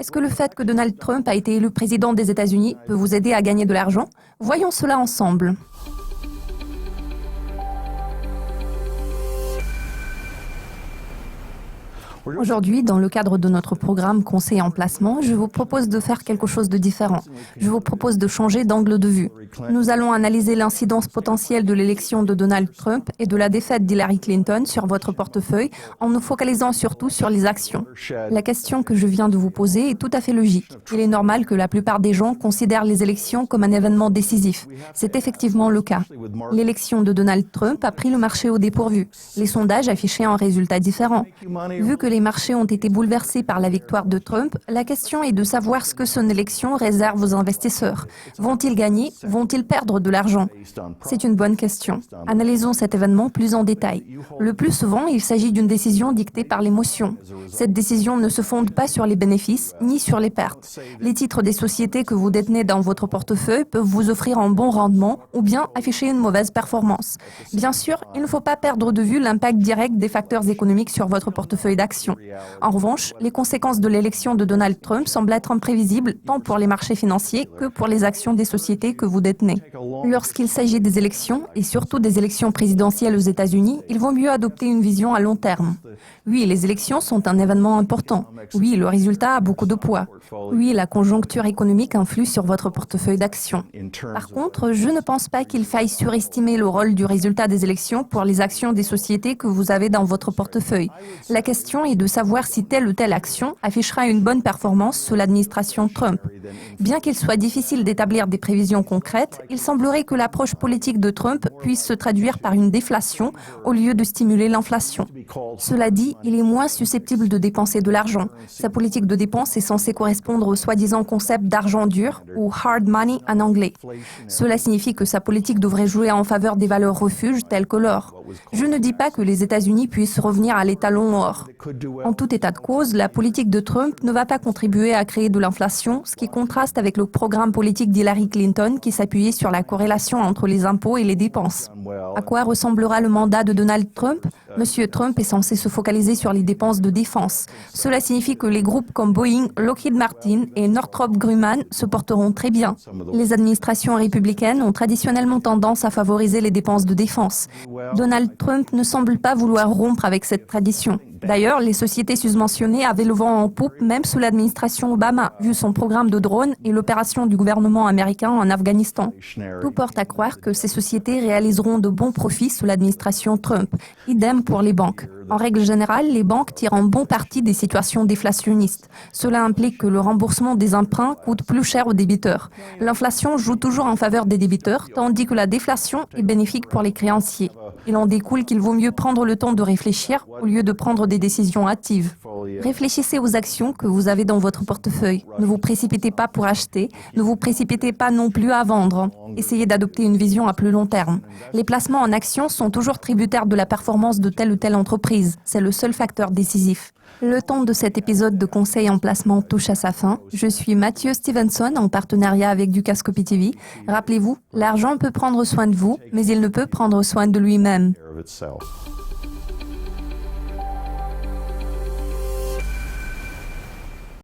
Est-ce que le fait que Donald Trump a été élu président des États-Unis peut vous aider à gagner de l'argent? Voyons cela ensemble. Aujourd'hui, dans le cadre de notre programme Conseil en placement, je vous propose de faire quelque chose de différent. Je vous propose de changer d'angle de vue. Nous allons analyser l'incidence potentielle de l'élection de Donald Trump et de la défaite d'Hillary Clinton sur votre portefeuille en nous focalisant surtout sur les actions. La question que je viens de vous poser est tout à fait logique. Il est normal que la plupart des gens considèrent les élections comme un événement décisif. C'est effectivement le cas. L'élection de Donald Trump a pris le marché au dépourvu. Les sondages affichaient un résultat différent. Vu que les marchés ont été bouleversés par la victoire de Trump, la question est de savoir ce que son élection réserve aux investisseurs. Vont-ils gagner? Vont-ils perdre de l'argent? C'est une bonne question. Analysons cet événement plus en détail. Le plus souvent, il s'agit d'une décision dictée par l'émotion. Cette décision ne se fonde pas sur les bénéfices ni sur les pertes. Les titres des sociétés que vous détenez dans votre portefeuille peuvent vous offrir un bon rendement ou bien afficher une mauvaise performance. Bien sûr, il ne faut pas perdre de vue l'impact direct des facteurs économiques sur votre portefeuille d'actions. En revanche, les conséquences de l'élection de Donald Trump semblent être imprévisibles tant pour les marchés financiers que pour les actions des sociétés que vous détenez. Lorsqu'il s'agit des élections, et surtout des élections présidentielles aux États-Unis, il vaut mieux adopter une vision à long terme. Oui, les élections sont un événement important. Oui, le résultat a beaucoup de poids. Oui, la conjoncture économique influe sur votre portefeuille d'actions. Par contre, je ne pense pas qu'il faille surestimer le rôle du résultat des élections pour les actions des sociétés que vous avez dans votre portefeuille. La question est de savoir si telle ou telle action affichera une bonne performance sous l'administration Trump. Bien qu'il soit difficile d'établir des prévisions concrètes, il semblerait que l'approche politique de Trump puisse se traduire par une déflation au lieu de stimuler l'inflation. Cela dit, il est moins susceptible de dépenser de l'argent. Sa politique de dépense est censée correspondre au soi-disant concept d'argent dur ou hard money en anglais. Cela signifie que sa politique devrait jouer en faveur des valeurs refuges telles que l'or. Je ne dis pas que les États-Unis puissent revenir à l'étalon or. En tout état de cause, la politique de Trump ne va pas contribuer à créer de l'inflation, ce qui contraste avec le programme politique d'Hillary Clinton qui s'appuyait sur la corrélation entre les impôts et les dépenses. À quoi ressemblera le mandat de Donald Trump? Monsieur Trump est censé se focaliser sur les dépenses de défense. Cela signifie que les groupes comme Boeing, Lockheed Martin et Northrop Grumman se porteront très bien. Les administrations républicaines ont traditionnellement tendance à favoriser les dépenses de défense. Donald Trump ne semble pas vouloir rompre avec cette tradition. D'ailleurs, les sociétés susmentionnées avaient le vent en poupe même sous l'administration Obama, vu son programme de drones et l'opération du gouvernement américain en Afghanistan. Tout porte à croire que ces sociétés réaliseront de bons profits sous l'administration Trump. Idem pour les banques. En règle générale, les banques tirent un bon parti des situations déflationnistes. Cela implique que le remboursement des emprunts coûte plus cher aux débiteurs. L'inflation joue toujours en faveur des débiteurs, tandis que la déflation est bénéfique pour les créanciers. Il en découle qu'il vaut mieux prendre le temps de réfléchir au lieu de prendre des décisions hâtives. Réfléchissez aux actions que vous avez dans votre portefeuille. Ne vous précipitez pas pour acheter, ne vous précipitez pas non plus à vendre. Essayez d'adopter une vision à plus long terme. Les placements en actions sont toujours tributaires de la performance de telle ou telle entreprise. C'est le seul facteur décisif. Le temps de cet épisode de Conseil en placement touche à sa fin. Je suis Mathieu Stevenson en partenariat avec Dukascopy TV. Rappelez-vous, l'argent peut prendre soin de vous, mais il ne peut prendre soin de lui-même.